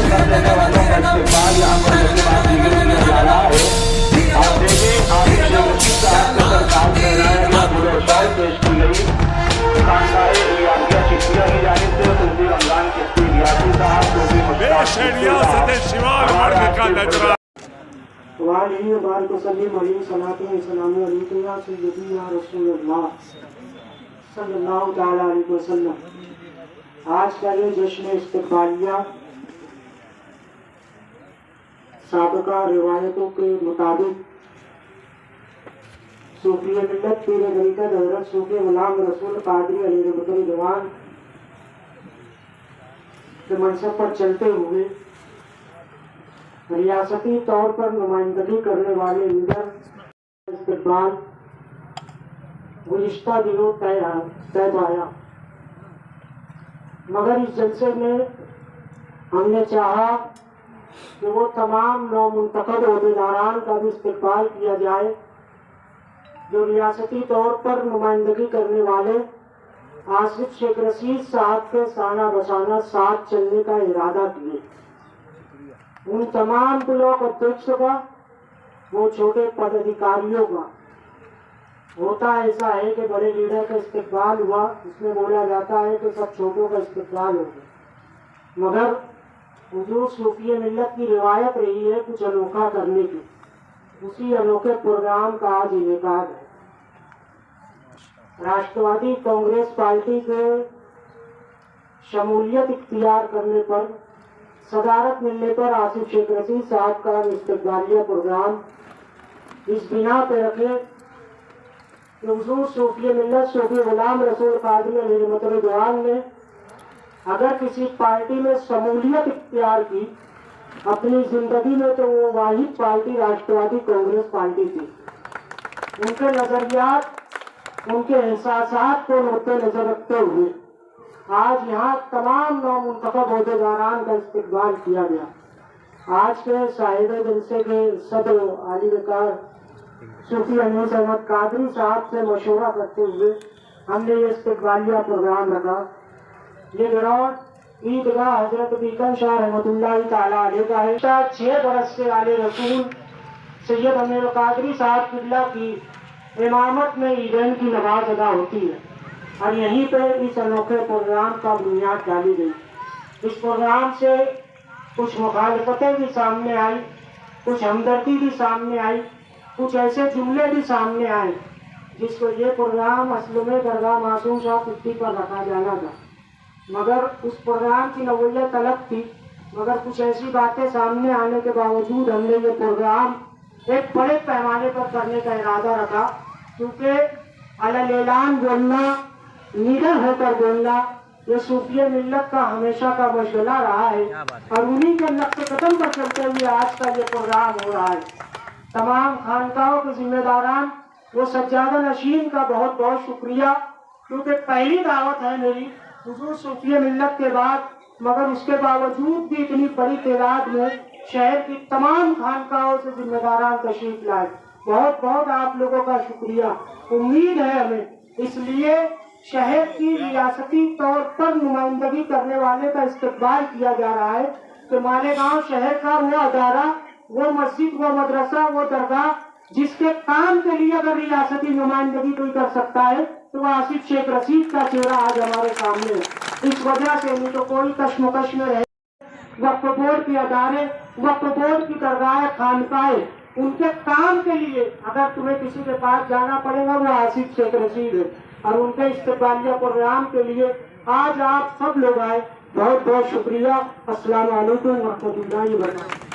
कर देने वालों का इस्तेमाल यहाँ पर मुसलमान लीगों किया जा रहा है। आप देखें, आसिफ शेख रशीद साहब के सरकार में बनाया गया बुलरशॉल पेश की गई खानसाए रियासिया चिश्तिया की जानिब से सूफी रमजान चिश्ती रियासी साहब सूफी मुश्ताक आज का ये जश्न इस्तक़बालिया साबिका रिवायतों के मुताबिक सूफी मिल्लत पीर तरीक़त हज़रत सूफी गुलाम रसूल क़ादरी अलैहिर्रहमतुल्लाह के मनसब पर चलते हुए रियासती तौर पर नुमाइंदगी करने वाले लीडर इस्तक़बाल गुज़िश्ता दिनों तय पाया, मगर इस जलसे में हमने चाहा कि वो तमाम नौमुंतखब ओहदेदारान का भी इस्तक़बाल किया जाए जो रियासती तौर पर नुमाइंदगी करने वाले आसिफ शेख रशीद साहब के साना बसाना साथ चलने का इरादा किए। उन तमाम ब्लॉक अध्यक्षों का, वो छोटे पदाधिकारियों का। होता ऐसा है कि बड़े लीडर का इस्तक़बाल हुआ, इसमें बोला जाता है कि सब छोटों का इस्तक़बाल हो गया, मगर हुजूर सूफी मिल्लत की रिवायत रही है कुछ अनोखा करने की। उसी अनोखे प्रोग्राम का आज इनेकाद है। राष्ट्रवादी कांग्रेस पार्टी के शमूलियत इख्तियार करने पर, सदारत मिलने पर आसिफ शेख रशीद साहब का इस्तक़बालिया प्रोग्राम इस बिना पे रखे कि हुजूर सूफी मिल्लत सूफी गुलाम रसूल क़ादरी अलैहिर्रहमतुल्लाह ने अगर किसी पार्टी में शमूलियत इख्तियार की अपनी जिंदगी में, तो वो वाहिद पार्टी राष्ट्रवादी कांग्रेस पार्टी थी। उनके नजरियात, उनके एहसासात को मद्देनजर रखते हुए आज यहाँ तमाम नौमुंतखब ओहदेदारान का इस्तक़बाल किया गया। आज के साहिब जलसे के सदर आली वकार सूफी अनीस अहमद कादरी साहब से मशवरा करते हुए हमने ये इस्तक़बालिया प्रोग्राम रखा। ये ग्राउंड ईदगाह हजरत बीकन शाह रहमतुल्लाह ताला अलैह का है। 6 बरस के आले रसूल सैयद अमीर कादरी साहब किबला की इमामत में ईदैन की नमाज अदा होती है और यहीं पे इस अनोखे प्रोग्राम का बुनियाद डाली गई। इस प्रोग्राम से कुछ मुखालफतें भी सामने आई, कुछ हमदर्दी भी सामने आई, कुछ ऐसे जुमले भी सामने आए जिसको ये प्रोग्राम असल में दरगाह मासूम शाह कुत्ती पर रखा जाना था, मगर उस प्रोग्राम की नौयत अलग थी। मगर कुछ ऐसी बातें सामने आने के बावजूद हमने ये प्रोग्राम एक बड़े पैमाने पर करने का इरादा रखा, क्योंकि अलग-ऐलान बोलना, लीडर होकर बोलना, ये सूफी मिल्लत का हमेशा का मशगला रहा है और उन्हीं के नक्शे कदम पर चलते हुए आज का ये प्रोग्राम हो रहा है। तमाम खानकाहों के जिम्मेदारान, वो सज्जादा नशीन का बहुत बहुत शुक्रिया, क्योंकि पहली दावत है मेरी हुजूर सूफी मिल्लत के बाद, मगर उसके बावजूद भी इतनी बड़ी तादाद में शहर की तमाम खानकाहों से जिम्मेदारान तशरीफ लाए। बहुत बहुत आप लोगों का शुक्रिया। उम्मीद है हमें, इसलिए शहर की रियासती तौर पर नुमाइंदगी करने वाले का इस्तक़बाल किया जा रहा है कि मालेगांव शहर का वो अदारा, वो मस्जिद, वो मदरसा, वो दरगाह जिसके काम के लिए अगर रियासती नुमाइंदगी कोई कर सकता है तो आसिफ शेख रशीद का चेहरा आज हमारे सामने है। इस वजह से नहीं तो कोई कश्मकश में रहे। वक्फ बोर्ड के अदारे, वक्फ बोर्ड की दरगाह, खानकाएं, उनके काम के लिए अगर तुम्हें किसी के पास जाना पड़ेगा वो आसिफ शेख रशीद है और उनके इस्तक़बालिया प्रोग्राम के लिए आज आप सब लोग आए, बहुत बहुत शुक्रिया। अस्सलाम वालेकुम व रहमतुल्लाहि व बरकातहू।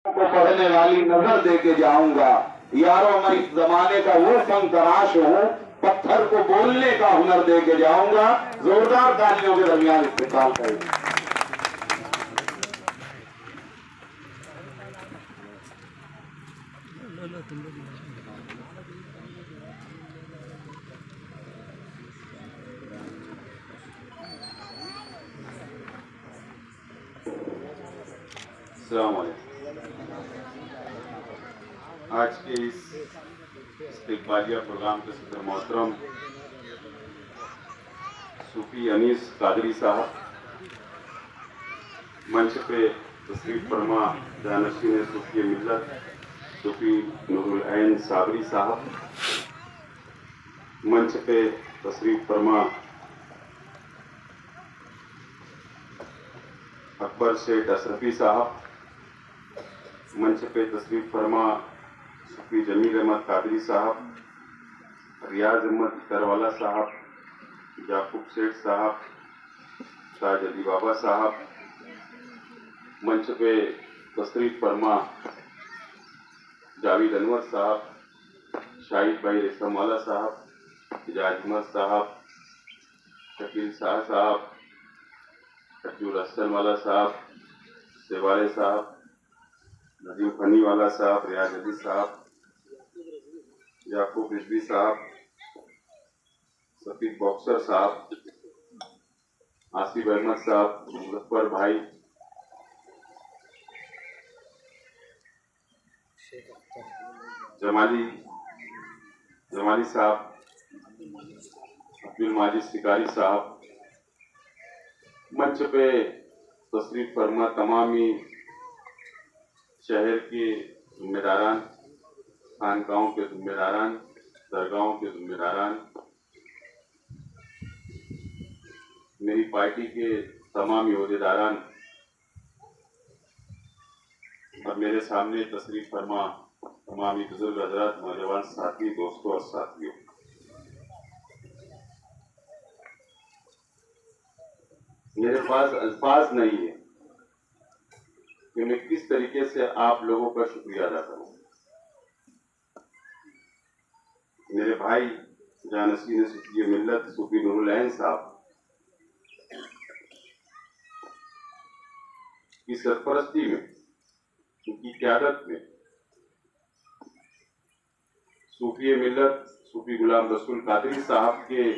को पढ़ने वाली नजर दे के जाऊंगा यारों, मैं इस जमाने का वो फन तराश हूँ, पत्थर को बोलने का हुनर दे के जाऊंगा। जोरदार तालियों के दरमियान इस्तेमाल करें। आज के इस इस्तिकबालिया प्रोग्राम के सदर मोहतरम सूफी अनीस कादरी साहब, मंच पे तशरीफ फरमा जानशीन सूफी मिल्लत सूफी नूरुल ऐन साबरी साहब, मंच पे तशरीफ फरमा अकबर शेख अशरफी साहब, मंच पे तशरीफ फरमा सूफी जमील अहमद कादरी साहब, रियाज अहमद करवाला साहब, याकूब शेख साहब, ताज अली बाबा साहब, मंच पे तशरीफ फरमा जावेद अनवर साहब, शाहिद भाई रेशमवाला साहब, इजाज अहमद साहब, शकील शाह साहब, अब्दुल हसन वाला साहब, सेवाले साहब, नदीम फनी वाला साहब, रियाज अली साहब, याकूब रिजवी साहब, सफीक बॉक्सर साहब, आसिफ अहमद साहब, मुजफ्फर भाई, जमाली साहब, अब्दुल माजिद शिकारी साहब, मंच पे तशरीफ फरमा तमामी शहर के जिम्मेदारान, खानकाहों के जिम्मेदारान, दरगाहों के जिम्मेदारान, मेरी पार्टी के तमाम ओहदेदारान और मेरे सामने तशरीफ फरमा तमामी बुजुर्ग हजरात, नौजवान साथी, दोस्तों और साथियों, मेरे पास अल्फाज नहीं है कि मैं किस तरीके से आप लोगों का शुक्रिया अदा करूं। मेरे भाई जानशीन सूफी मिल्लत सूफी नूरुल ऐन साहब की सरपरस्ती में, उनकी क़यादत में सूफी मिल्लत सूफी गुलाम रसूल कादरी साहब के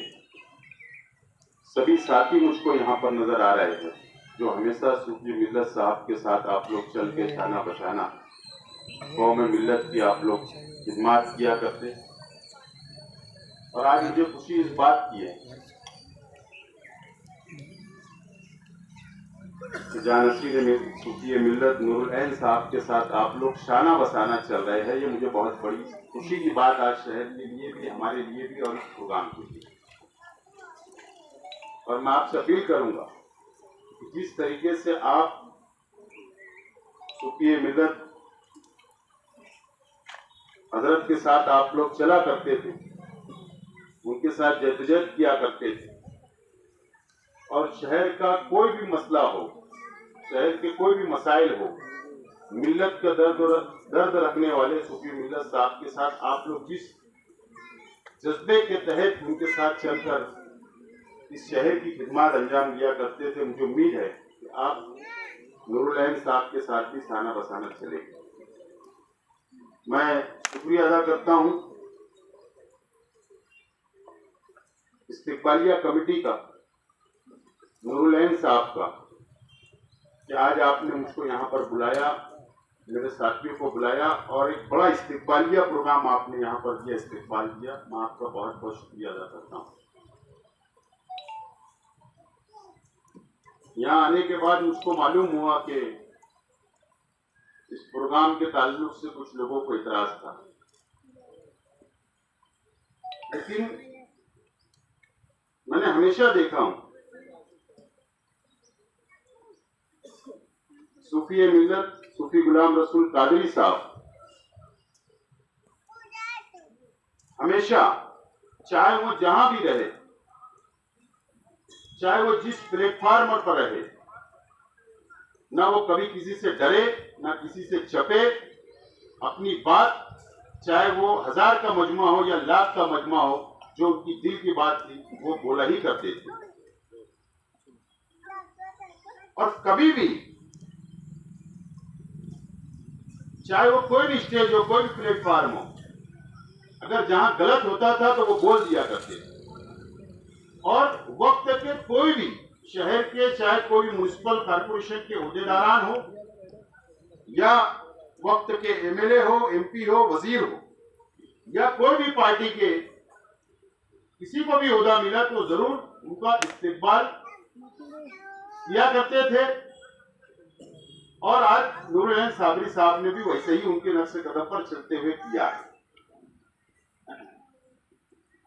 सभी साथी मुझको यहाँ पर नजर आ रहे हैं, जो हमेशा सूफी मिल्लत साहब के साथ आप लोग चल के शाना बशाना कौम मिल्लत की आप लोग खिदमत किया करते। और आज मुझे खुशी इस बात की है कि जानशीन सूफी मिल्लत नूरुल ऐन साहब के साथ आप लोग शाना बसाना चल रहे हैं। ये मुझे बहुत बड़ी खुशी की बात आज शहर के लिए भी, हमारे लिए भी और इस प्रोग्राम के लिए। और मैं आपसे अपील करूंगा कि जिस तरीके से आप सूफी मिल्लत हजरत के साथ आप लोग चला करते थे, उनके साथ जद्दोजहद किया करते थे, और शहर का कोई भी मसला हो, शहर के कोई भी मसाइल हो, मिल्लत का दर्द रखने वाले सूफी मिल्लत साहब के साथ आप लोग जिस जज्बे के तहत उनके साथ चलकर इस शहर की खिदमत अंजाम दिया करते थे, मुझे उम्मीद है कि आप नूरुल ऐन साहब के साथ भी शाना बसाना चलेंगे। मैं शुक्रिया अदा करता हूं इस्तिकबालिया कमेटी का, नूरुल ऐन साहब का, कि आज आपने मुझको यहाँ पर बुलाया, मेरे साथियों को बुलाया और एक बड़ा इस्तिकबालिया प्रोग्राम आपने यहाँ पर दिया, इस्तिकबाल दिया। मैं आपका बहुत बहुत शुक्रिया अदा करता हूँ। यहाँ आने के बाद मुझको मालूम हुआ कि इस प्रोग्राम के ताल्लुक से कुछ लोगों को इतराज था, लेकिन मैंने हमेशा देखा हूं सूफी मिल्लत सूफी गुलाम रसूल कादरी साहब हमेशा, चाहे वो जहां भी रहे, चाहे वो जिस प्लेटफॉर्म पर रहे, ना वो कभी किसी से डरे, ना किसी से छपे, अपनी बात चाहे वो 1000 का मजमा हो या लाख का मजमा हो, जो उनकी दिल की बात थी वो बोला ही करते थे। और कभी भी चाहे वो कोई भी स्टेज हो, कोई भी प्लेटफॉर्म हो, अगर जहां गलत होता था तो वो बोल दिया करते थे। और वक्त के कोई भी शहर के, चाहे कोई म्युनिसिपल कॉर्पोरेशन के ओहदेदारान हो या वक्त के एमएलए हो, एमपी हो, वजीर हो या कोई भी पार्टी के किसी को भी ओहदा मिला तो जरूर उनका इस्तेकबाल किया करते थे। और आज नूरुल हसन साबरी साहब ने भी वैसे ही उनके नक्शे कदम पर चलते हुए किया है।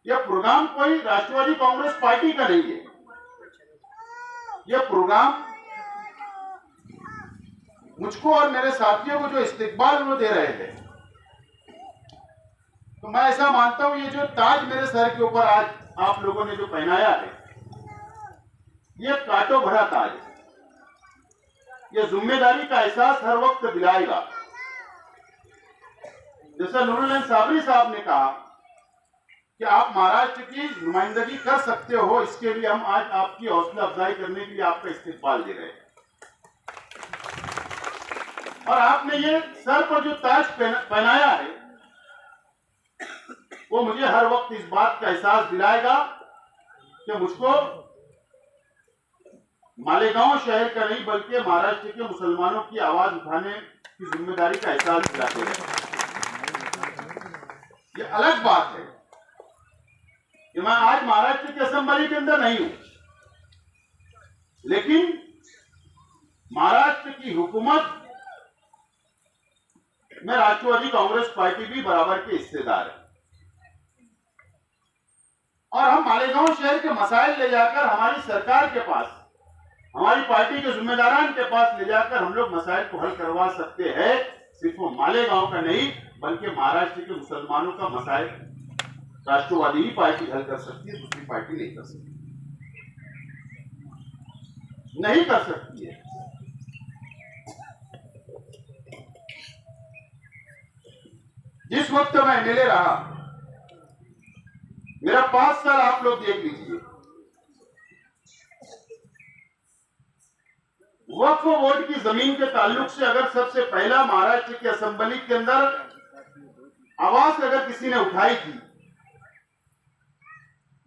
यह प्रोग्राम कोई राष्ट्रवादी कांग्रेस पार्टी का नहीं है। यह प्रोग्राम मुझको और मेरे साथियों को जो इस्तेकबाल वो दे रहे हैं, तो मैं ऐसा मानता हूं ये जो ताज मेरे सर के ऊपर आज आप लोगों ने जो पहनाया है, ये कांटों भरा ताज है। ये जिम्मेदारी का एहसास हर वक्त दिलाएगा। जैसा नूरुल हसन साबरी साहब ने कहा कि आप महाराष्ट्र की नुमाइंदगी कर सकते हो, इसके लिए हम आज आपकी हौसला अफजाई करने के लिए आपका इस्तेकबाल दे रहे हैं। और आपने ये सर पर जो ताज पहनाया है, वो मुझे हर वक्त इस बात का एहसास दिलाएगा कि मुझको मालेगांव शहर का नहीं बल्कि महाराष्ट्र के मुसलमानों की आवाज उठाने की जिम्मेदारी का एहसास दिलाते हैं। ये अलग बात है कि मैं आज महाराष्ट्र की असेंबली के अंदर नहीं हूं, लेकिन महाराष्ट्र की हुकूमत में राष्ट्रवादी कांग्रेस पार्टी भी बराबर के हिस्सेदार है। और हम मालेगांव शहर के मसाइल ले जाकर हमारी सरकार के पास, हमारी पार्टी के जिम्मेदारान के पास ले जाकर हम लोग मसाइल को हल करवा सकते हैं। सिर्फ वो मालेगांव का नहीं बल्कि महाराष्ट्र के मुसलमानों का मसाइल राष्ट्रवादी ही पार्टी हल कर सकती है, दूसरी पार्टी नहीं कर सकती, नहीं कर सकती है। जिस वक्त मैं एमएलए रहा, मेरा 5 साल आप लोग देख लीजिए, वक्फ बोर्ड की जमीन के ताल्लुक से अगर सबसे पहला महाराष्ट्र की असेंबली के अंदर आवाज अगर किसी ने उठाई थी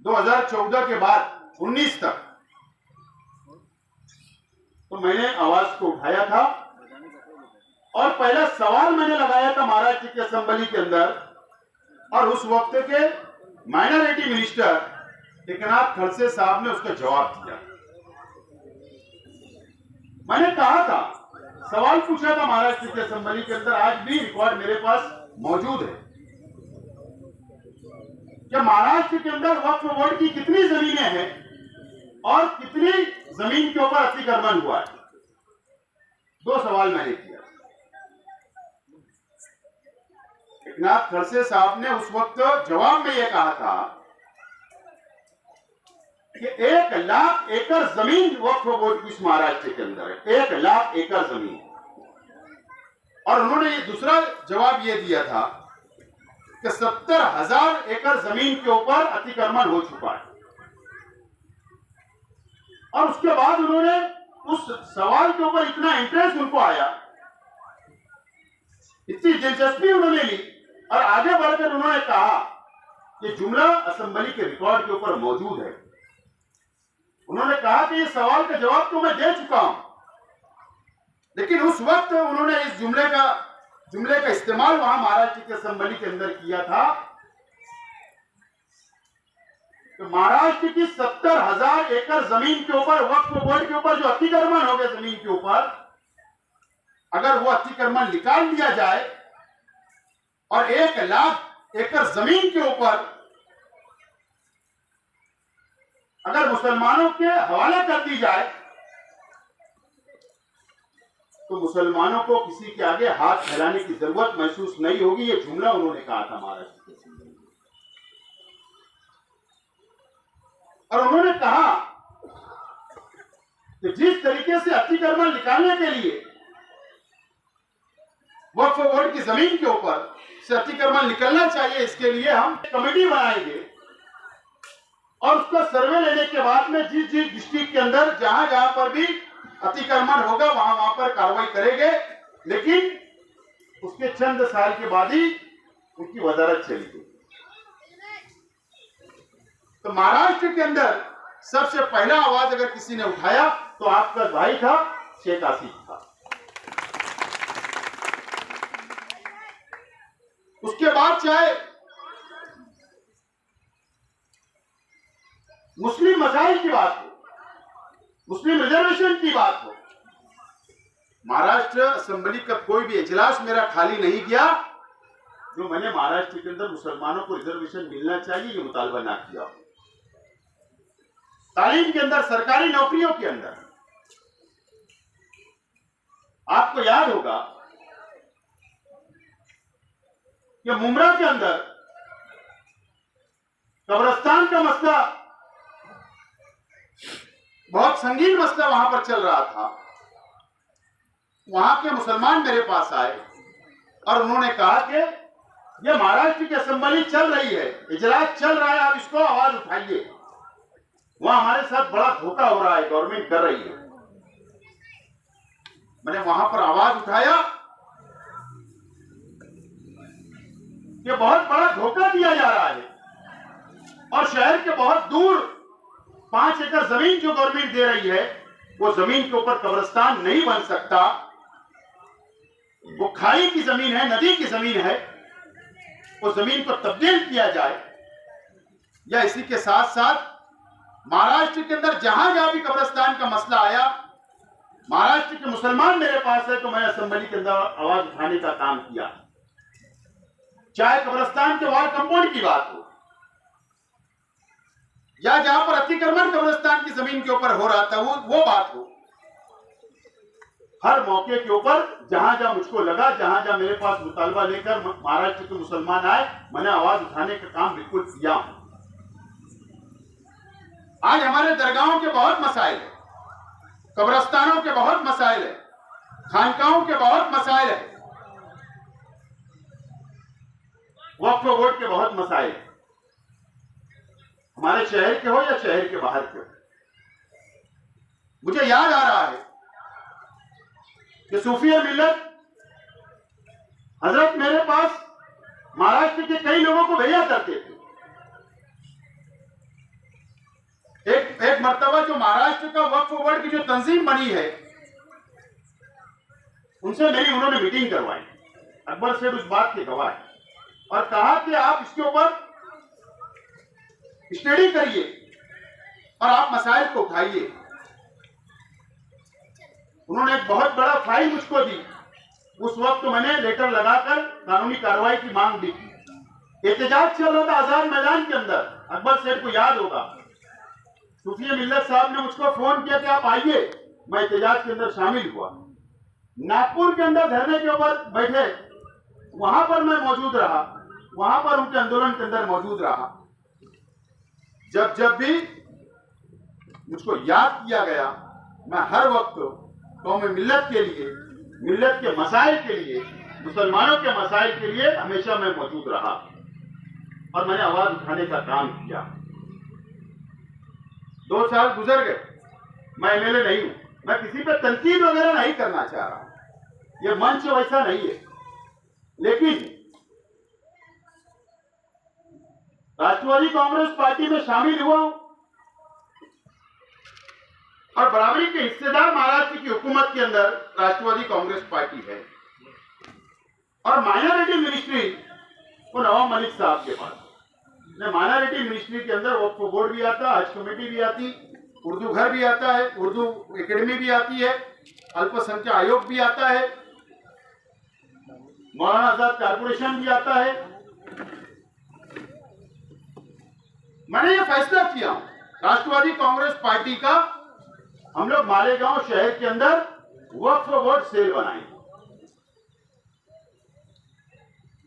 2014 के बाद 19 तक, तो मैंने आवाज को उठाया था और पहला सवाल मैंने लगाया था महाराष्ट्र की असेंबली के अंदर, और उस वक्त के माइनॉरिटी मिनिस्टर एकनाथ खड़से साहब ने उसका जवाब दिया। मैंने कहा था, सवाल पूछा था महाराष्ट्र की असेंबली के अंदर, आज भी रिकॉर्ड मेरे पास मौजूद है कि महाराष्ट्र के अंदर वक्फ बोर्ड की कितनी जमीनें हैं और कितनी जमीन के ऊपर अतिक्रमण हुआ है। 2 सवाल मैंने किया। एकनाथ खड़से साहब ने उस वक्त जवाब में यह कहा था कि 1 लाख एकड़ जमीन वक्फ बोर्ड की महाराष्ट्र के अंदर है, 1 लाख एकड़ जमीन। और उन्होंने ये दूसरा जवाब ये दिया था कि 70,000 एकड़ जमीन के ऊपर अतिक्रमण हो चुका है। और उसके बाद उन्होंने उस सवाल के ऊपर इतना इंटरेस्ट उनको आया, इतनी दिलचस्पी उन्होंने ली और आगे बढ़कर उन्होंने कहा कि जुमला असेंबली के रिकॉर्ड के ऊपर मौजूद है। उन्होंने कहा कि ये सवाल का जवाब तो मैं दे चुका हूं, लेकिन उस वक्त उन्होंने इस जुमले का इस्तेमाल वहां महाराष्ट्र की असेंबली के अंदर किया था कि महाराष्ट्र की 70,000 एकड़ जमीन के ऊपर वक्फ बोर्ड के ऊपर जो अतिक्रमण हो गया जमीन के ऊपर, अगर वो अतिक्रमण निकाल दिया जाए और 1 लाख एकड़ जमीन के ऊपर अगर मुसलमानों के हवाले कर दी जाए तो मुसलमानों को किसी के आगे हाथ फैलाने की जरूरत महसूस नहीं होगी। ये जुमला उन्होंने कहा था महाराष्ट्र के। और उन्होंने कहा कि जिस तरीके से अतिक्रमण निकालने के लिए वक्फ बोर्ड की जमीन के ऊपर से अतिक्रमण निकलना चाहिए, इसके लिए हम कमेटी बनाएंगे और उसका सर्वे लेने के बाद में जिस डिस्ट्रिक्ट के अंदर जहां जहां पर भी अतिक्रमण होगा वहां पर कार्रवाई करेंगे, लेकिन उसके चंद साल के बाद ही उनकी वजारत चलेगी। तो महाराष्ट्र के अंदर सबसे पहला आवाज अगर किसी ने उठाया तो आपका भाई था, शेख आसिफ था। उसके बाद चाहे मुस्लिम मसाइल की बात हो, मुस्लिम रिजर्वेशन की बात हो, महाराष्ट्र असेंबली का कोई भी इजलास मेरा खाली नहीं गया जो मैंने महाराष्ट्र के अंदर मुसलमानों को रिजर्वेशन मिलना चाहिए ये मुतालबा ना किया। तालीम के अंदर, सरकारी नौकरियों के अंदर, आपको याद होगा कि मुमरा के अंदर कब्रिस्तान का मसला बहुत संगीन मसला वहां पर चल रहा था। वहां के मुसलमान मेरे पास आए और उन्होंने कहा कि ये महाराष्ट्र की असेंबली चल रही है, इजलास चल रहा है, आप इसको आवाज उठाइए, वहां हमारे साथ बड़ा धोखा हो रहा है, गवर्नमेंट कर रही है। मैंने वहां पर आवाज उठाया कि बहुत बड़ा धोखा दिया जा रहा है और शहर के बहुत दूर 5 एकड़ जमीन जो गवर्नमेंट दे रही है वो जमीन के ऊपर कब्रिस्तान नहीं बन सकता। वो खाई की जमीन है, नदी की जमीन है, उस जमीन को तब्दील किया जाए। या इसी के साथ साथ महाराष्ट्र के अंदर जहां जहां भी कब्रिस्तान का मसला आया, महाराष्ट्र के मुसलमान मेरे पास है तो मैं असेंबली के अंदर आवाज उठाने का काम किया। चाहे कब्रिस्तान के वार कंपाउंड की बात हो या जहां पर अतिक्रमण कब्रिस्तान की जमीन के ऊपर हो रहा था वो बात हो, हर मौके के ऊपर जहां जहां मुझको लगा, जहां जहां मेरे पास मुतालबा लेकर महाराष्ट्र के मुसलमान आए, मैंने आवाज उठाने का काम बिल्कुल किया। आज हमारे दरगाहों के बहुत मसाइल है, कब्रिस्तानों के बहुत मसाइल है, खानकाहों के बहुत मसाइल है, वक्फ बोर्ड के बहुत मसाइल है, हमारे शहर के हो या शहर के बाहर के हो। मुझे याद आ रहा है कि सूफी मिल्लत हजरत मेरे पास महाराष्ट्र के कई लोगों को भेजा करते थे। एक मर्तबा जो महाराष्ट्र का वक्फ बोर्ड की जो तंजीम बनी है उनसे मेरी उन्होंने मीटिंग करवाई, अकबर सेठ उस बात के गवाह है, और कहा कि आप इसके ऊपर स्टडी करिए और आप मसाइल को उठाइए। उन्होंने एक बहुत बड़ा फाइल मुझको दी। उस वक्त तो मैंने लेटर लगाकर कानूनी कार्रवाई की मांग दी थी। एहतजाज चल रहा था आजाद मैदान के अंदर, अकबर सेठ को याद होगा। सूफी मिल्लत साहब ने मुझको फोन किया कि आप आइए, मैं एहतजाज के अंदर शामिल हुआ। नागपुर के अंदर धरने के ऊपर बैठे, वहां पर मैं मौजूद रहा, वहां पर उनके आंदोलन के अंदर मौजूद रहा। जब जब भी मुझको याद किया गया, मैं हर वक्त कौम मिल्लत के लिए, मिल्लत के मसाइल के लिए, मुसलमानों के मसाइल के लिए हमेशा मैं मौजूद रहा और मैंने आवाज उठाने का काम किया। 2 साल गुजर गए, मैं एमएलए नहीं हूं, मैं किसी पे तनकीद वगैरह नहीं करना चाह रहा हूं, यह मंच वैसा नहीं है, लेकिन राष्ट्रवादी कांग्रेस पार्टी में शामिल हुआ और बराबरी के हिस्सेदार महाराष्ट्र की हुकूमत के अंदर राष्ट्रवादी कांग्रेस पार्टी है और माइनॉरिटी मिनिस्ट्री वो नवाब मलिक साहब के पास। माइनॉरिटी मिनिस्ट्री के अंदर वक्फ बोर्ड भी आता, हज कमेटी भी आती, उर्दू घर भी आता है, उर्दू एकेडमी भी आती है, अल्पसंख्यक आयोग भी आता है, मौलाना आजाद कारपोरेशन भी आता है। मैंने ये फैसला किया राष्ट्रवादी कांग्रेस पार्टी का, हम लोग मालेगांव शहर के अंदर वक्फ बोर्ड सेल बनाएंगे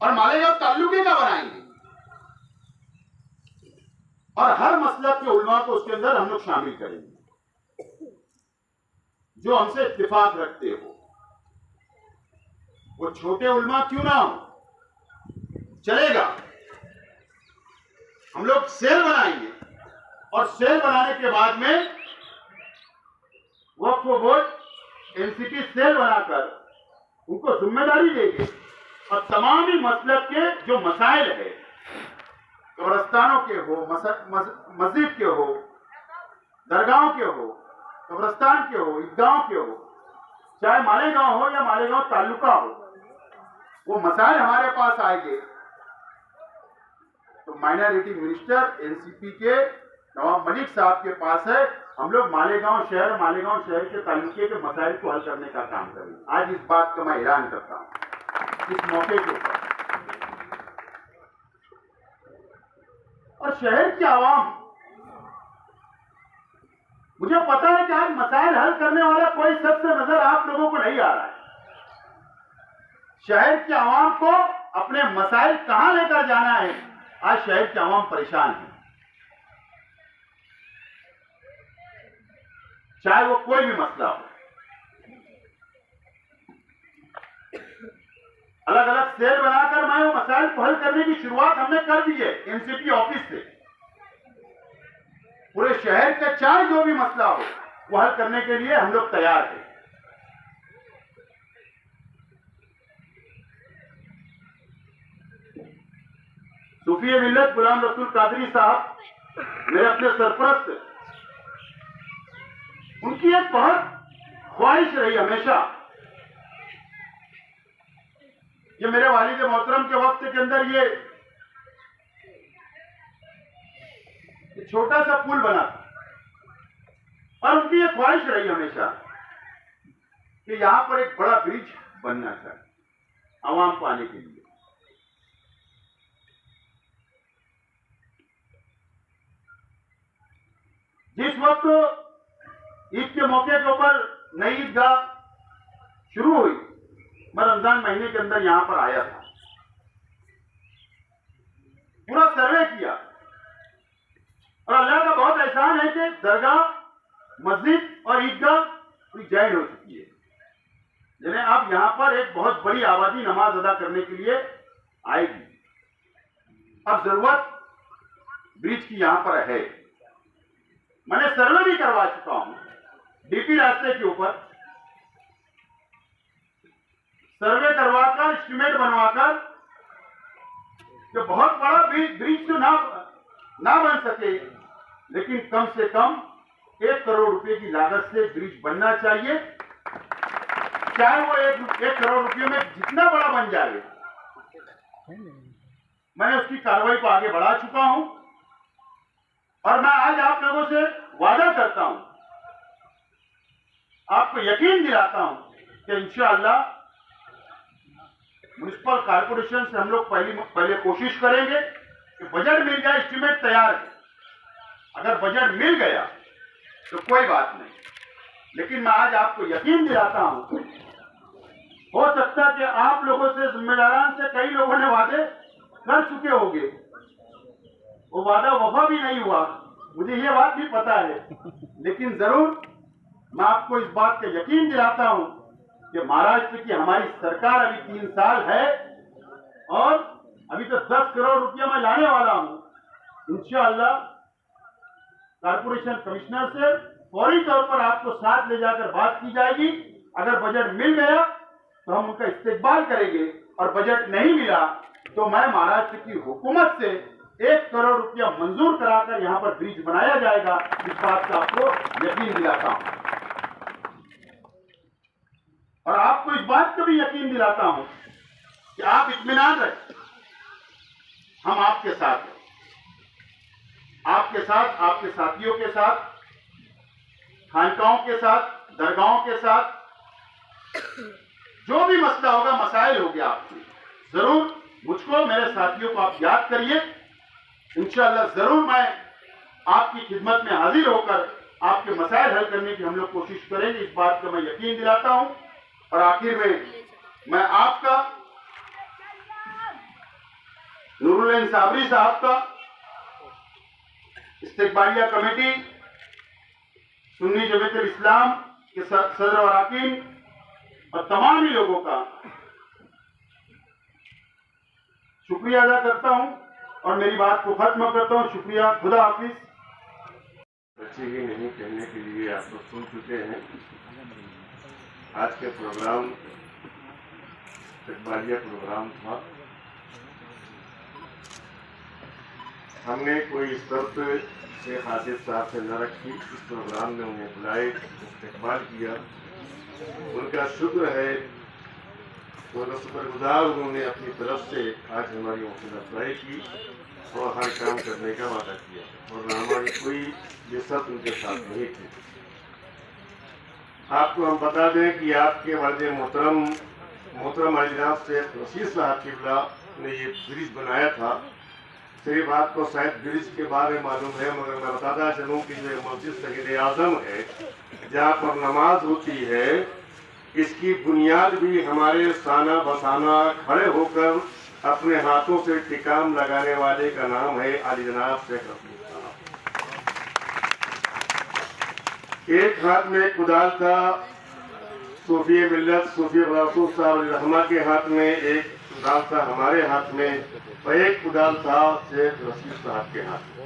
और मालेगांव ताल्लुके का बनाएंगे और हर मसलक के उलमा को उसके अंदर हम लोग शामिल करेंगे जो हमसे इत्तेफाक रखते हो। वो छोटे उलमा क्यों ना हो, चलेगा। हम लोग सेल बनाएंगे और सेल बनाने के बाद में वक्फ बोर्ड एनसीटी सेल बनाकर उनको जिम्मेदारी देंगे और तमाम ही मसलब के जो मसाइल है, कब्रिस्तानों के हो, मस्जिद के हो, दरगाहों के हो, कब्रिस्तान के हो, ईदगाहों के हो, चाहे मालेगांव हो या मालेगांव तालुका हो, वो मसाइल हमारे पास आएंगे तो माइनॉरिटी मिनिस्टर एनसीपी के नवाब मलिक साहब के पास है। हम लोग मालेगांव शहर के तालुके के मसाइल को हल करने का काम करेंगे। आज इस बात का मैं ऐलान करता हूं इस मौके के ऊपर। और शहर की आवाम, मुझे पता है कि आज मसाइल हल करने वाला कोई शख्स नजर आप लोगों को नहीं आ रहा है। शहर की आवाम को अपने मसाइल कहां लेकर जाना है, आज शहर की आवाम परेशान है। चाहे वो कोई भी मसला हो, अलग अलग सेल बनाकर मैं वो मसाइल को हल करने की शुरुआत हमने कर दी है एनसीपी ऑफिस से। पूरे शहर का चाहे जो भी मसला हो वो हल करने के लिए हम लोग तैयार हैं। सूफी मिल्लत गुलाम रसूल कादरी साहब मेरे अपने सरपरस्त, उनकी एक बहुत ख्वाहिश रही हमेशा कि मेरे वालिद मोहतरम के वक्त के अंदर ये छोटा सा पुल बना था और उनकी ये ख्वाहिश रही हमेशा कि यहां पर एक बड़ा ब्रिज बनना चाहिए आवाम को आने के लिए। जिस वक्त ईद के मौके के ऊपर नई ईदगाह शुरू हुई, मैं रमजान महीने के अंदर यहां पर आया था, पूरा सर्वे किया और अल्लाह का बहुत एहसान है कि दरगाह, मस्जिद और ईदगाह पूरी जॉइन हो चुकी है। जिन्हें अब यहां पर एक बहुत बड़ी आबादी नमाज अदा करने के लिए आएगी। अब जरूरत ब्रिज की यहां पर है। मैंने सर्वे भी करवा चुका हूं डीपी रास्ते के ऊपर, सर्वे करवाकर एस्टीमेट बनवाकर कि बहुत बड़ा ब्रिज तो ना बन सके, लेकिन कम से कम 1 करोड़ रुपए की लागत से ब्रिज बनना चाहिए। चाहे वो 1 करोड़ रुपए में जितना बड़ा बन जाए, मैंने उसकी कार्रवाई को आगे बढ़ा चुका हूं और मैं आज आप लोगों से वादा करता हूं, आपको यकीन दिलाता हूं कि इंशाअल्लाह म्युनिसिपल कॉर्पोरेशन से हम लोग पहले कोशिश करेंगे कि बजट मिल जाए। एस्टीमेट तैयार है, अगर बजट मिल गया तो कोई बात नहीं, लेकिन मैं आज आपको यकीन दिलाता हूं, हो सकता है कि आप लोगों से, जिम्मेदारान से कई लोगों ने वादे कर चुके होंगे, वो वादा वफा भी नहीं हुआ, मुझे ये बात भी पता है, लेकिन जरूर मैं आपको इस बात का यकीन दिलाता हूं कि महाराष्ट्र की हमारी सरकार अभी 3 साल है और अभी तो 10 करोड़ रुपया मैं लाने वाला हूं। इंशाअल्लाह कॉर्पोरेशन कमिश्नर से फौरी तौर पर आपको साथ ले जाकर बात की जाएगी। अगर बजट मिल गया तो हम उनका इस्तेकबाल करेंगे और बजट नहीं मिला तो मैं महाराष्ट्र की हुकूमत से 1 करोड़ रुपया मंजूर कराकर यहां पर ब्रिज बनाया जाएगा। इस बात का आपको यकीन दिलाता हूं और आपको इस बात का भी यकीन दिलाता हूं कि आप इत्मीनान रखें, हम आपके साथ हैं, आपके साथ, आपके साथियों के साथ, खानकाहों के साथ, दरगाहों के साथ, जो भी मसला होगा, मसाइल हो गया आपके, जरूर मुझको, मेरे साथियों को आप याद करिए। इंशाअल्लाह जरूर मैं आपकी खिदमत में हाजिर होकर आपके मसाइल हल करने की हम लोग कोशिश करेंगे। इस बात का मैं यकीन दिलाता हूं और आखिर में मैं आपका, नूरुल साबरी साहब का, इस्तेकबालिया कमेटी, सुन्नी जमात इस्लाम के सदर और अरकान और तमाम ही लोगों का शुक्रिया अदा करता हूं और मेरी बात को खत्म करता हूं। शुक्रिया, खुदा हाफिज। बच्चे ही नहीं कहने के लिए आप लोग सुन चुके हैं। आज के प्रोग्राम इस्तेकबालिया प्रोग्राम था। हमने कोई शर्त शेख आसिफ साहब से न रखी। इस प्रोग्राम में उन्हें बुलाए, इस्तेकबाल किया। उनका शुक्र है उनका शुक्रगुजार उन्होंने अपनी तरफ से आज हमारी हौसला अफजाई की और हर काम करने का वादा किया और हमारी कोई बेसत उनके साथ नहीं थी। आपको हम बता दें कि आपके वालिद मोहतरम जनाब शेख रशीद साहब किबला ने ये ब्रिज बनाया था। सिर्फ आपको शायद ब्रिज के बारे में मालूम है, मगर मैं बताता चलूँ कि जो मस्जिद शहीद आजम है जहाँ पर नमाज होती है, इसकी बुनियाद भी हमारे साना बसाना खड़े होकर अपने हाथों से टिकाम लगाने वाले का नाम है आली जनाब शेख रशीद साहब। एक हाथ में कुदाल था सूफी मिल्लत सूफी रसूल साहब रहमा के हाथ में, एक कुदाल था हमारे हाथ में और एक कुदाल था शेख रशीद साहब के हाथ में।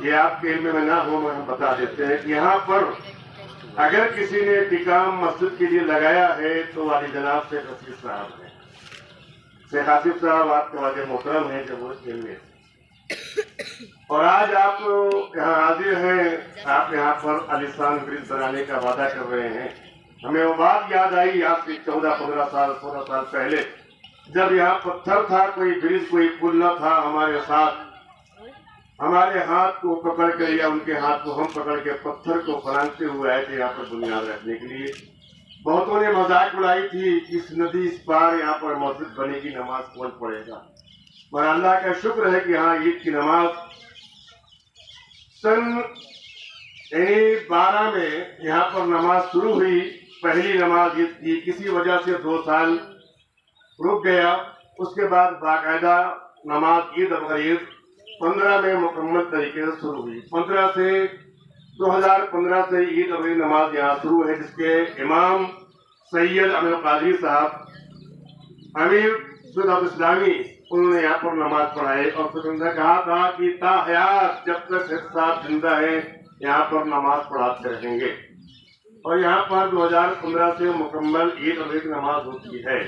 ये आपके इल्म में ना हो, हम बता देते हैं कि यहाँ पर अगर किसी ने टिकाम मस्जिद के लिए लगाया है तो वाली जनाब शेख रशीद साहब है। शेख आसिफ साहब आपके वाले मोहतरम है जब वो में, और आज आप यहाँ हाजिर हैं, आप यहाँ पर आलिशान ब्रिज बनाने का वादा कर रहे हैं। हमें वो बात याद आई आज से 14-15 साल 16 साल पहले, जब यहाँ पत्थर था, कोई ब्रिज कोई पुल न था, हमारे साथ हमारे हाथ को पकड़ कर या उनके हाथ को हम पकड़ के पत्थर को फलांगते हुए आए थे यहाँ पर बुनियाद रखने के लिए। बहुतों ने मजाक उड़ाई थी कि इस नदी इस पार यहाँ पर मस्जिद बनेगी, नमाज कौन पढ़ेगा। पर अल्लाह का शुक्र है कि हाँ ईद की नमाज सन 12 में यहाँ पर नमाज शुरू हुई। पहली नमाज ईद की किसी वजह से 2 साल रुक गया, उसके बाद बाकायदा नमाज ईद बकरीद 15 में मुकम्मल तरीके से शुरू हुई। 2015 से ईद बकरीद नमाज यहाँ शुरू है, जिसके इमाम सैयद अमीर कादरी साहब अमीर सुदौलत इस्लामी उन्होंने यहाँ पर नमाज पढ़ाई और फिर उन्होंने कहा था कि ताहयात जब तक शेख साहब जिंदा है यहाँ पर नमाज पढ़ाते रहेंगे। और यहाँ पर 2015 से मुकम्मल ईद और एक नमाज होती है।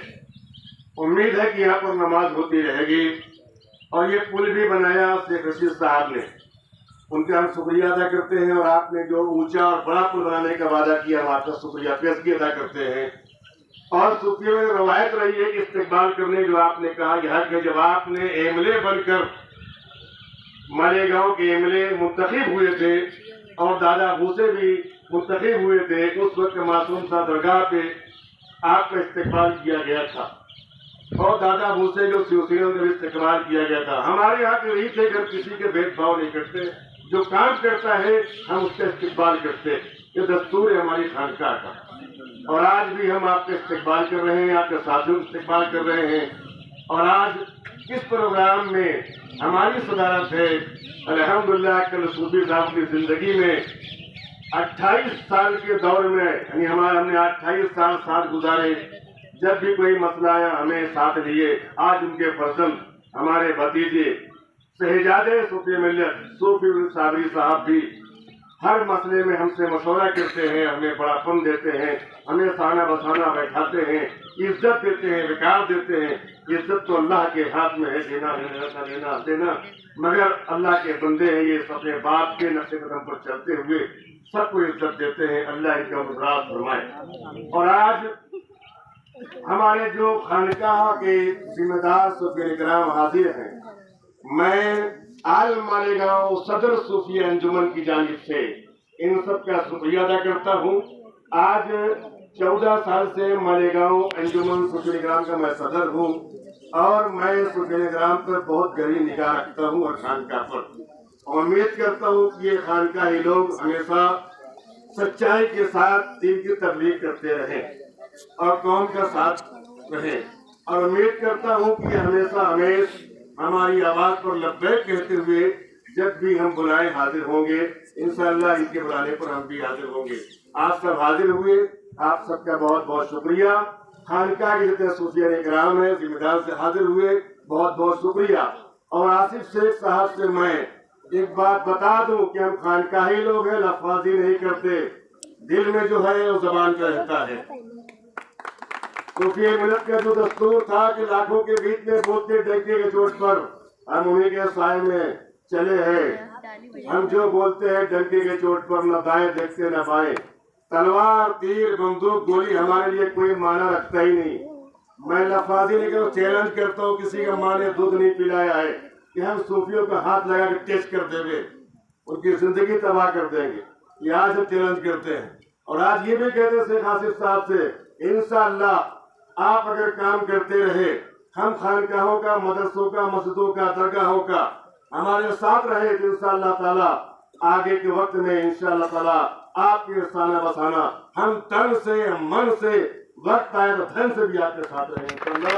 उम्मीद है कि यहाँ पर नमाज होती रहेगी। और ये पुल भी बनाया शेख रशीद साहब ने, उनका हम शुक्रिया अदा करते हैं। और आपने जो ऊंचा और बड़ा पुल बनाने का वादा किया, हम आपका शुक्रिया पेशगी अदा करते हैं। और सूफियों में रवायत रही है कि इस्तेकबाल करने जो आपने कहा यह कि जब आपने एमएलए बनकर मालेगांव के एमएलए मुंतखब हुए थे और दादा भूसे भी मुंतखब हुए थे, उस वक्त मासूम सा दरगाह पे आपका इस्तेकबाल किया गया था और दादा भूसे जो शिवसेना का भी इस्तेकबाल किया गया था। हमारे यहाँ के रीत है कि हम किसी के भेदभाव नहीं करते, जो काम करता है हम उसका इस्तेकबाल करते। ये दस्तूर है हमारी खानकाह का। और आज भी हम आपका इस्तेकबाल कर रहे हैं, आपके साथियों का इस्तेकबाल कर रहे हैं। और आज इस प्रोग्राम में हमारी सदारत है। अल्हम्दुलिल्लाह कल सूफी साहब की जिंदगी में 28 साल के दौर में यानी हमने 28 साल साथ गुजारे। जब भी कोई मसला आया हमें साथ लिए। आज उनके फर्जंद हमारे भतीजे शहजादे सूफी मिल्लत सूफी साबरी साहब भी हर मसले में हमसे मशवरा करते हैं, हमें बड़ापन देते हैं, हमें साना बसाना बैठाते हैं, इज्जत देते हैं, विकार देते हैं। इज्जत तो अल्लाह के हाथ में है, देना लेना देना, मगर अल्लाह के बंदे हैं ये, अपने बाप के नक्शे कदम पर चलते हुए सबको इज्जत देते हैं। अल्लाह इनका मुबारक फरमाए। और आज हमारे जो खानकाह के जिम्मेदार सूफी इकराम हाजिर हैं, मैं आल मालेगांव सदर सूफी अंजुमन की जानिब से इन सब का शुक्रिया अदा करता हूँ। आज 14 साल से मालेगांव अंजुमन सूफी इकराम का मैं सदर हूँ और मैं सूफी इकराम पर बहुत गहरी निगाह रखता हूँ और खानकाह पर। उम्मीद करता हूँ कि ये खानकाही लोग हमेशा सच्चाई के साथ दीन की तबलीग करते रहे और कौम का साथ रहे। और उम्मीद करता हूँ कि हमेशा हमें हमारी आवाज पर लब्बैक कहते हुए जब भी हम बुलाए हाजिर होंगे। इंशाअल्लाह इनके बुलाने पर हम भी हाजिर होंगे। आप सब हाजिर हुए, आप सबका बहुत बहुत शुक्रिया। खानकाह के जितने सूफिया इकराम है जिम्मेदार से हाजिर हुए, बहुत बहुत शुक्रिया। और आसिफ शेख साहब से मैं एक बात बता दूं कि हम खानकाही लोग हैं, लफाजी नहीं करते, दिल में जो है वो जबान का रहता है। सूफी मिल्लत का जो दस्तूर था कि लाखों के बीच में बोलते डंके के चोट पर, हम उन्हीं के साए में चले हैं। हम जो बोलते हैं डंके के चोट पर, न दाएं देखते न बाएं। तलवार तीर बंदूक गोली हमारे लिए कोई माना रखता ही नहीं। मैं लफाजी लेकर चैलेंज करता हूँ, किसी का माँ ने दूध नहीं पिलाया है कि हम सूफियों का हाथ लगा के टेस्ट कर देंगे, उनकी जिंदगी तबाह कर देंगे। ये आज हम चैलेंज करते हैं। और आज ये भी कहते हैं शेख आसिफ साहब से, इंशाअल्लाह आप अगर काम करते रहे, हम खानकाहों का, मदरसों का, मस्जिदों का, दरगाहों का हमारे साथ रहे, तो इंशाअल्लाह ताला आगे के वक्त में इंशाअल्लाह ताला आपके रसाना बसाना हम तन से, मन से, वक्त आए तो धन से भी आपके साथ रहेंगे इंशाअल्लाह।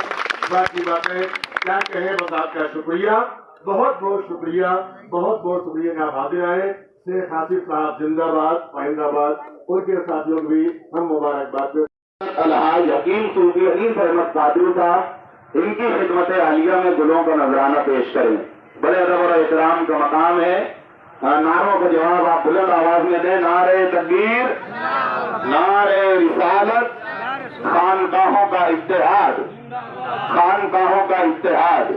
बाकी बातें क्या कहें, बस आपका शुक्रिया, बहुत बहुत शुक्रिया, बहुत बहुत शुक्रिया कि आप हाजिर आए। शेख आसिफ साहब जिंदाबाद, पाइंदाबाद, उनके साथियों भी हम मुबारकबाद देते। अलहाज हकीम सूफी अनीस अहमद कादरी साहब इनकी खिदमत आलिया में गुलों का नजराना पेश करें। बड़े अदब और एहतराम का मकाम है। नारों का जवाब आप बुलंद आवाज में दें। नारे तकबीर, नारे रिसालत, खानकाहों का इत्तेहाद, खानकाहों का इत्तेहाद।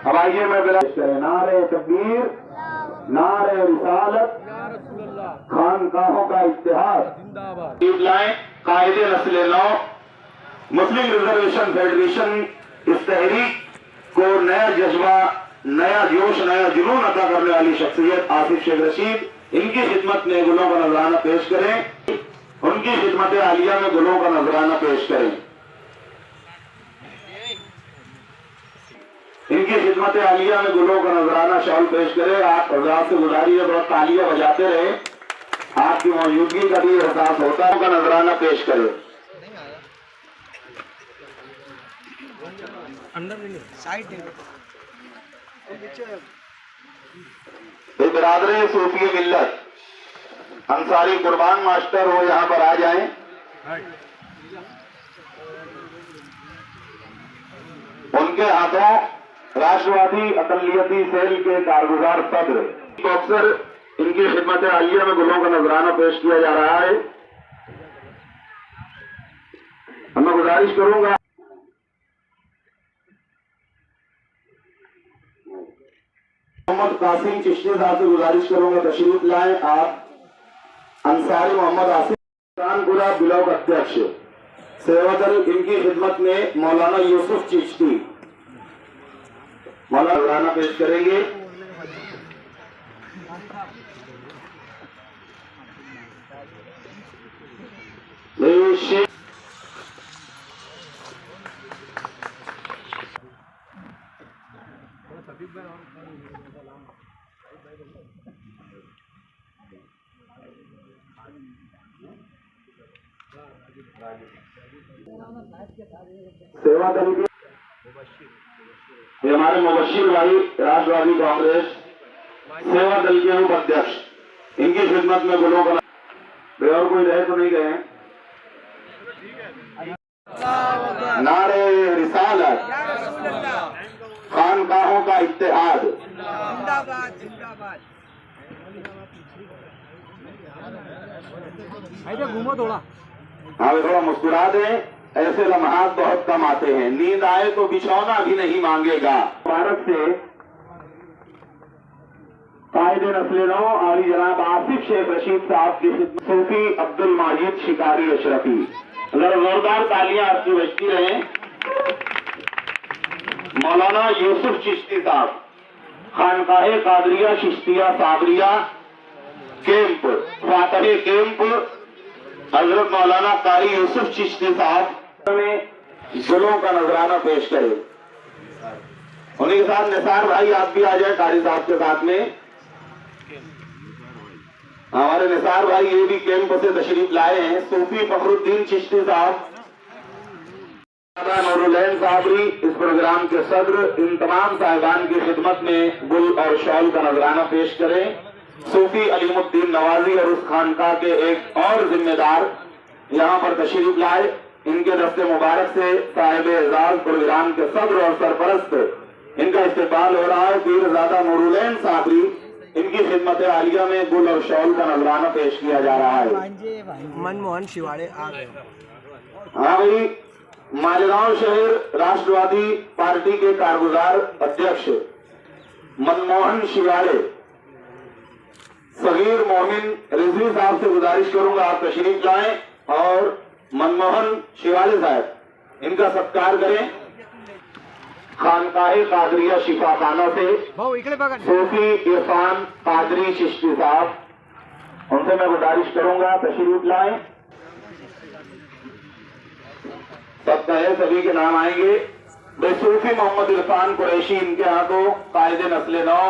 अब आइए मैं बिला नारे तकबीर, नारे रिसालत, खानकाहों का इत्तेहाद लाएं। कायदे नस्ल नौ मुस्लिम रिजर्वेशन फेडरेशन इस तहरीक को नया जज्बा, नया जोश, नया जुनून अता करने वाली शख्सियत आसिफ शेख रशीद, इनकी खिदमत में गुलों का नजराना पेश करें। उनकी खिदमत आलिया में गुलों का नजराना पेश करें। इनकी खिदमत आलिया में गुलों का नजराना शॉल पेश करें। आप हजरात से गुजारिश है, बहुत तालियां बजाते रहे, आपकी मौजूदगी का भी एहसास होता है। का नजराना पेश करें। बिरादरे सूफी मिल्लत अंसारी कुर्बान मास्टर वो यहाँ पर आ जाएं। उनके हाथों राष्ट्रवादी अकलियती सेल के कारगुजार सदर बॉक्सर, इनकी खिदमत आलिया में गुलों का नजराना पेश किया जा रहा है। मैं गुजारिश करूंगा मोहम्मद कासिम चिश्ती साहब से गुजारिश करूंगा तशरीफ लाएं। आप अंसारी मोहम्मद आसिफ कानपुरा ब्लॉक अध्यक्ष सेवादल, इनकी खिदमत में मौलाना यूसुफ चिश्ती मौलाना नजराना पेश करेंगे। सेवा दल के हमारे मुबश्शिर भाई राष्ट्रवादी कांग्रेस सेवा दल के उपाध्यक्ष, इनकी खिदमत में गुलों का और कोई रहे तो नहीं गए। नारे रिसालत, खानकाहों का इत्तेहाद। जिंदाबाद जिंदाबाद। घूमो थोड़ा, हाँ थोड़ा मुस्कुरा दें, ऐसे लम्हात बहुत कम आते हैं। नींद आए तो बिछौना भी नहीं मांगेगा। भारत से कायदे नस्ल नौ आली जनाब आसिफ शेख रशीद साहब की खिदमत सूफी अब्दुल माजिद शिकारी अशरफी, अगर जोरदार तालियां आपकी बजती रहे। मौलाना यूसुफ चिश्ती साहब खानकाहे कादरिया चिश्तिया साबरिया कैंप, फातह कैंप, हजरत मौलाना कारी यूसुफ चिश्ती साहब में गुलों का नजराना पेश करे। उन्हीं के साथ निसार भाई आप भी आ जाए कारी साहब के साथ में। हमारे निसार भाई ये भी कैंप से तशरीफ लाए हैं। सूफी फखरुद्दीन चिश्ती साहब, नूरुलैन साबरी इस प्रोग्राम के सदर, इन तमाम साहिबान की खिदमत में गुल और शॉल का नजराना पेश करें। सूफी अलीमुद्दीन नवाजी और उस खानका के एक और जिम्मेदार यहाँ पर तशरीफ लाए। इनके दस्ते मुबारक से साहिब एजाज प्रोग्राम के सदर और सरपरस्त इनका इस्तेमाल हो रहा है। पीरजादा नूरुलैन साबरी, इनकी खिदमत आलिया में गुल और शॉल का नजराना पेश किया जा रहा है। मनमोहन शिवाड़े आ गए। हाँ भाई, मालेगांव शहर राष्ट्रवादी पार्टी के कारगुजार अध्यक्ष मनमोहन शिवाड़े, सगीर मोमिन रिजवी साहब से गुजारिश करूंगा आप तशरीफ लाएं। और मनमोहन शिवाड़े साहब इनका सत्कार करें। खानकाहे कादरिया शिफाखाना से भाऊ इकडे बघा सूफी इरफान कादरी चिश्ती साहब, उनसे मैं गुजारिश करूंगा तशरीफ लाएं। सब कहे सभी के नाम आएंगे। सूफी मोहम्मद इरफान कुरैशी, इनके हाथों कायदे नस्ल नौ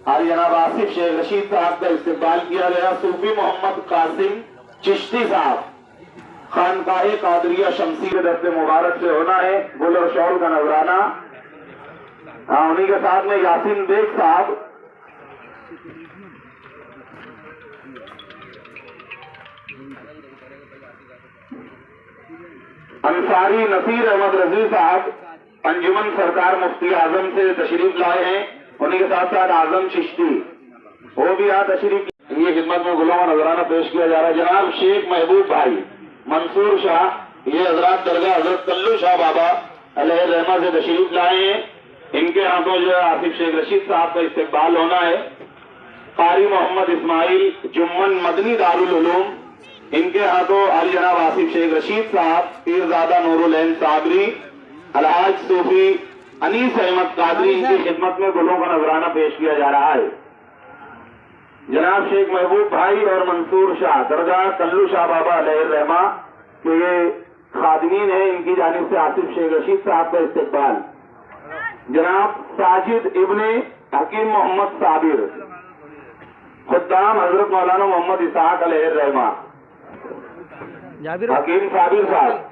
आज जनाब आसिफ शेख रशीद साहब का इस्तेकबाल किया गया। सूफी मोहम्मद कासिम चिश्ती साहब खानकाहे कादरिया शमसी के दस्ते मुबारक से होना है। गुल और शौल का नजराना। हाँ, उन्हीं के साथ में यासीन बेग साहब, अंसारी नसीर अहमद रजी साहब अंजुमन सरकार मुफ्ती आजम से तशरीफ लाए हैं। उन्हीं के साथ साथ आजम चिश्ती, वो भी यहाँ तशरीफ। ये खिदमत में गुलाम नजराना पेश किया जा रहा है। जनाब शेख महबूब भाई मंसूर शाह, ये हजरत दरगाह हजरत कल्लू शाह बाबा अलैहि रहमा से तशरीफ लाए हैं। इनके हाथों जो है आसिफ शेख रशीद साहब का इस्तेकबाल होना है। कारी मोहम्मद इस्माइल जुम्मन मदनी दारुल उलूम, इनके हाथों अली जनाब आसिफ शेख रशीद साहब पीरजादा नूरुल ऐन साबरी अलहाज सूफी अनीस अहमद कादरी, इनकी खिदमत में गुलों का नजराना पेश किया जा रहा है। जनाब शेख महबूब भाई और मंसूर शाह दरगाह कल्लू शाह बाबा अलैहि रहमा के ये खादमीन है, इनकी जानिब से आसिफ शेख रशीद साहब का इस्तेकबाल। जनाब साजिद इब्ने हकीम मोहम्मद साबिर खुद्दाम हजरत मौलाना मोहम्मद इसहाक अलैहि रहमा, हकीम साबिर साहब।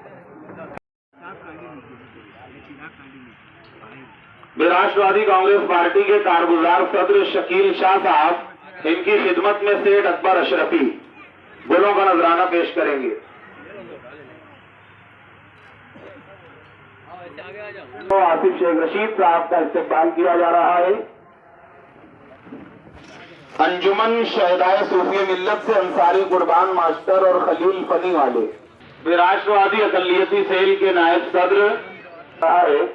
राष्ट्रवादी कांग्रेस पार्टी के कारगुजार सदर शकील शाह साहब, इनकी खिदमत में सेठ अकबर अशरफी गुलों का नजराना पेश करेंगे। तो आसिफ शेख रशीद साहब का इस्तेकबाल किया जा रहा है। अंजुमन शहदाए सूफी मिल्लत से अंसारी कुर्बान मास्टर और खलील फनी वाले राष्ट्रवादी अकलियती सेल के नायब सदर है।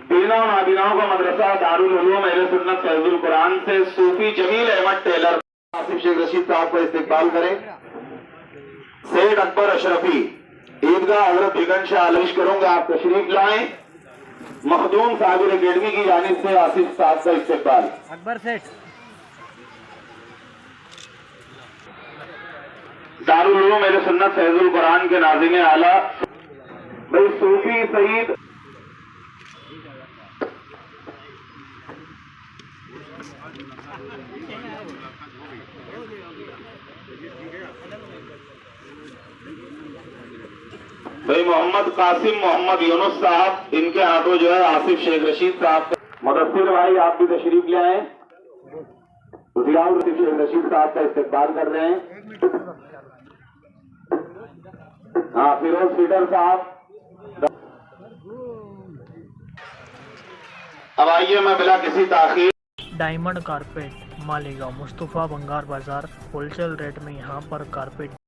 बीना और नाबीनाओं का मदरसा दारुल उलूम अहले सुन्नत फैजुल कुरान से सूफी जमील अहमद टेलर आसिफ शेख रशीद साहब का इस्तेकबाल करें। सेठ अकबर अशरफी ईदगाह हजरत बिगन शाह आलिश करूंगा, आप तशरीफ लाएं। मखदूम साबिर अकेडमी की जानिब से आसिफ साहब का इस्तेकबाल। अकबर सेठ दारुल उलूम अहले सुन्नत फैजुल कुरान के नाज़िम आला भाई सूफी सईद भाई मोहम्मद कासिम मोहम्मद यूनुस साहब, इनके हाथों जो है आसिफ शेख रशीद साहब। मुदस्सिर भाई आप भी तशरीफ ले आए। आसिफ शेख रशीद साहब का इस्तेकबाल कर रहे हैं। हाँ, फिरोज फीडर साहब। अब आइए मैं बिला किसी ताखीर डायमंड कारपेट मालेगांव मुस्तफा बंगार बाजार होलसेल रेट में यहाँ पर कारपेट